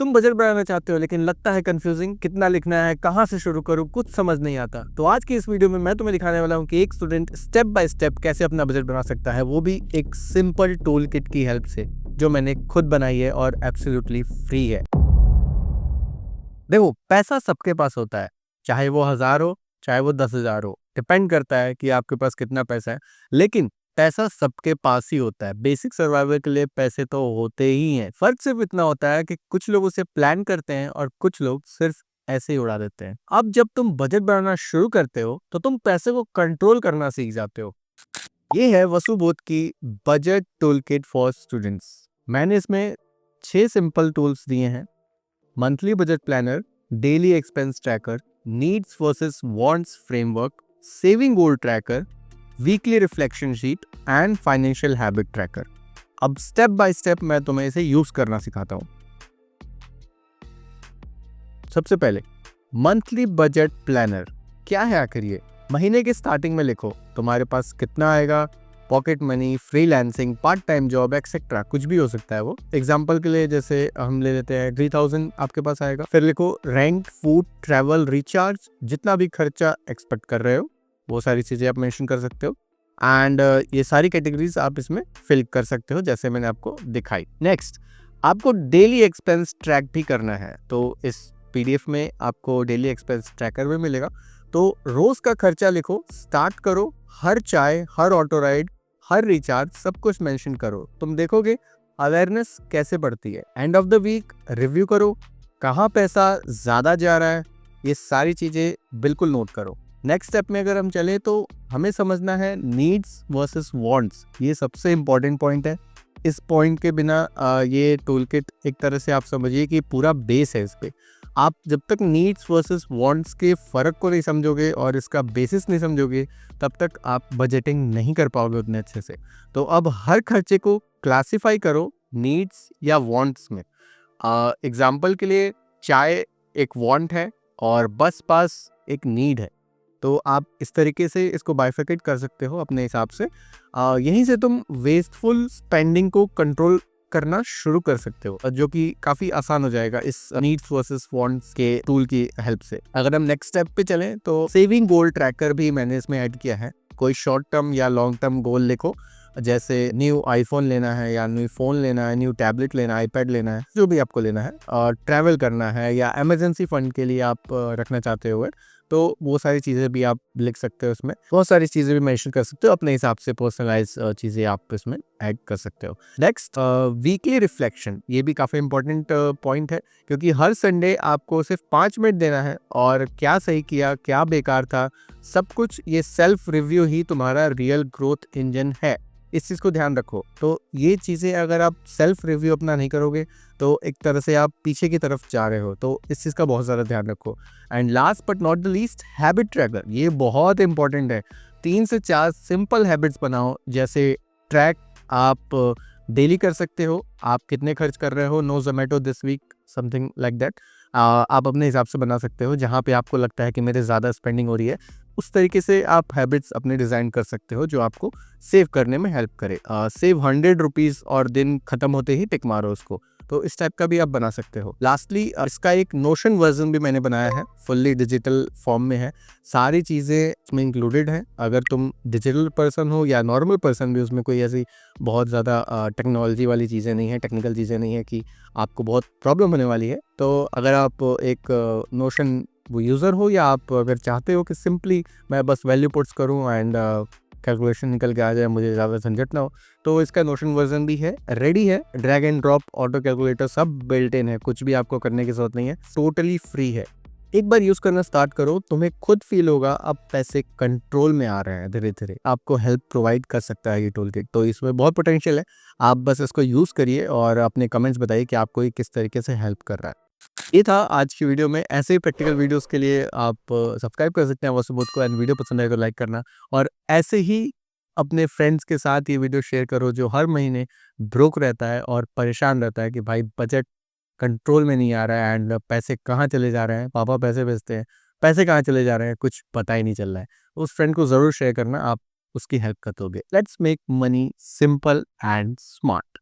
तुम बजट बनाना चाहते हो लेकिन लगता है कंफ्यूजिंग, कितना लिखना है, कहाँ से शुरू करूँ, कुछ समझ नहीं आता। तो आज की इस वीडियो में मैं तुम्हें दिखाने वाला हूँ कि एक स्टूडेंट स्टेप बाय स्टेप कैसे अपना बजट बना सकता है, वो भी एक सिंपल टूल किट की हेल्प से, जो मैंने खुद बनाई है और एब्सोल्युटली फ्री है। देखो, पैसा सबके पास होता है, चाहे वो 1000 हो, चाहे वो 10,000 हो, डिपेंड करता है कि आपके पास कितना पैसा है। लेकिन पैसा सबके पास ही होता है। बेसिक सर्वाइवल के लिए पैसे तो होते ही हैं। फर्क सिर्फ इतना होता है कि कुछ लोग उसे प्लान करते हैं और कुछ लोग सिर्फ ऐसे ही उड़ा देते हैं। अब जब तुम बजट बनाना शुरू करते हो तो तुम पैसे को कंट्रोल करना सीख जाते हो। ये है वसुबोध की budget tool kit for students. मैंने इसमें 6 सिंपल टूल्स दिए हैं: monthly budget planner, daily expense tracker, needs versus wants framework, saving goal tracker, weekly reflection sheet and financial habit tracker. अब स्टेप बाय स्टेप मैं तुम्हें इसे यूज करना सिखाता हूं। सबसे पहले मंथली बजट प्लानर क्या है आखिर ये? महीने के स्टार्टिंग में लिखो तुम्हारे पास कितना आएगा, pocket money, freelancing, part time job etcetera, कुछ भी हो सकता है वो। एग्जांपल के लिए जैसे हम ले लेते हैं 3000 आपके पास आएगा। फिर लिखो रेंट, फूड, ट्रैवल, रिचार्ज, जितना भी खर्चा एक्सपेक्ट कर रहे हो वो सारी चीजें आप मेंशन कर सकते हो। एंड ये सारी कैटेगरीज आप इसमें फिल कर सकते हो जैसे मैंने आपको दिखाई। नेक्स्ट, आपको डेली एक्सपेंस ट्रैक भी करना है, तो इस पीडीएफ में आपको डेली एक्सपेंस ट्रैकर भी मिलेगा। तो रोज का खर्चा लिखो, स्टार्ट करो, हर चाय, हर ऑटो राइड, हर रिचार्ज, सब कुछ मेंशन करो। तुम देखोगे अवेयरनेस कैसे बढ़ती है। End of the week review करो, कहाँ पैसा ज्यादा जा रहा है, ये सारी चीजें बिल्कुल नोट करो। नेक्स्ट स्टेप में अगर हम चले तो हमें समझना है नीड्स वर्सेस वांट्स। ये सबसे इंपॉर्टेंट पॉइंट है। इस पॉइंट के बिना ये टूल किट एक तरह से आप समझिए कि पूरा बेस है इस पे। आप जब तक नीड्स वर्सेस वांट्स के फर्क को नहीं समझोगे और इसका बेसिस नहीं समझोगे, तब तक आप बजटिंग नहीं कर पाओगे उतने अच्छे से। तो अब हर खर्चे को क्लासिफाई करो नीड्स या वांट्स में। एग्जाम्पल के लिए चाय एक वांट है और बस पास एक नीड है, तो आप इस तरीके से इसको बाइफिकेट कर सकते हो अपने हिसाब से। यहीं से तुम वेस्टफुल स्पेंडिंग को कंट्रोल करना शुरू कर सकते हो, जो कि काफी आसान हो जाएगा इस नीड्स वर्सेस वांट्स के टूल की हेल्प से। अगर हम नेक्स्ट स्टेप पे चलें तो सेविंग गोल ट्रैकर भी मैंने इसमें ऐड किया है। कोई शॉर्ट टर्म या लॉन्ग टर्म गोल लिखो, जैसे न्यू आईफोन लेना है या न्यू फोन लेना है, न्यू टैबलेट लेना है, आईपैड लेना है, जो भी आपको लेना है, और ट्रैवल करना है या इमरजेंसी फंड के लिए आप रखना चाहते हो, तो वो सारी चीज़ें भी आप लिख सकते हो इसमें। बहुत सारी चीज़ें भी मेंशन कर सकते हो अपने हिसाब से, पर्सनलाइज चीज़ें आप इसमें ऐड कर सकते हो। नेक्स्ट, वीकली रिफ्लेक्शन, ये भी काफ़ी इंपॉर्टेंट पॉइंट है, क्योंकि हर संडे आपको सिर्फ 5 मिनट देना है और क्या सही किया, क्या बेकार था, सब कुछ। ये सेल्फ रिव्यू ही तुम्हारा रियल ग्रोथ इंजन है, इस चीज़ को ध्यान रखो। तो ये चीज़ें अगर आप सेल्फ रिव्यू अपना नहीं करोगे तो एक तरह से आप पीछे की तरफ जा रहे हो, तो इस चीज़ का बहुत ज़्यादा ध्यान रखो। And last but not the least, habit tracker, ये बहुत इंपॉर्टेंट है। 3 से 4 सिंपल हैबिट्स बनाओ, जैसे ट्रैक आप डेली कर सकते हो, आप कितने खर्च कर रहे हो, no Zomato this week, something like that. आप अपने हिसाब से बना सकते हो, जहाँ पे आपको लगता है कि मेरे ज़्यादा स्पेंडिंग हो रही है, उस तरीके से आप हैबिट्स अपने डिज़ाइन कर सकते हो जो आपको सेव करने में हेल्प करे। सेव 100 रुपीज़ और दिन खत्म होते ही टिक मारो उसको, तो इस टाइप का भी आप बना सकते हो। लास्टली, इसका एक नोशन वर्जन भी मैंने बनाया है, फुल्ली डिजिटल फॉर्म में है, सारी चीज़ें उसमें इंक्लूडेड हैं। अगर तुम डिजिटल पर्सन हो या नॉर्मल पर्सन भी, उसमें कोई ऐसी बहुत ज़्यादा टेक्नोलॉजी वाली चीज़ें नहीं है, टेक्निकल चीज़ें नहीं है कि आपको बहुत प्रॉब्लम होने वाली है। तो अगर आप एक नोशन वो यूज़र हो, या आप अगर चाहते हो कि सिंपली मैं बस वैल्यू पुट्स करूँ एंड कैलकुलेशन निकल के आ जाए, मुझे ज़्यादा झंझट ना हो, तो इसका नोशन वर्जन भी है, रेडी है। Drag and drop, auto calculator सब बिल्ट इन है, कुछ भी आपको करने की जरूरत नहीं है, टोटली फ्री है। एक बार यूज करना स्टार्ट करो, तुम्हें खुद फील होगा अब पैसे कंट्रोल में आ रहे हैं। धीरे धीरे आपको हेल्प प्रोवाइड कर सकता है ये टूल किट, तो इसमें बहुत पोटेंशियल है। आप बस इसको यूज करिए और अपने कमेंट्स बताइए कि आपको ये किस तरीके से हेल्प कर रहा है। ये था आज की वीडियो में। ऐसे ही प्रैक्टिकल वीडियोस के लिए आप सब्सक्राइब कर सकते हैं वसुबोध को, एंड वीडियो पसंद आए तो लाइक करना, और ऐसे ही अपने फ्रेंड्स के साथ ये वीडियो शेयर करो जो हर महीने ब्रोक रहता है और परेशान रहता है कि भाई बजट कंट्रोल में नहीं आ रहा है, एंड पैसे कहाँ चले जा रहे हैं, पापा पैसे भेजते हैं, पैसे कहाँ चले जा रहे हैं, कुछ पता ही नहीं चल रहा है। उस फ्रेंड को ज़रूर शेयर करना, आप उसकी हेल्प कर दोगे। Let's make money simple and smart.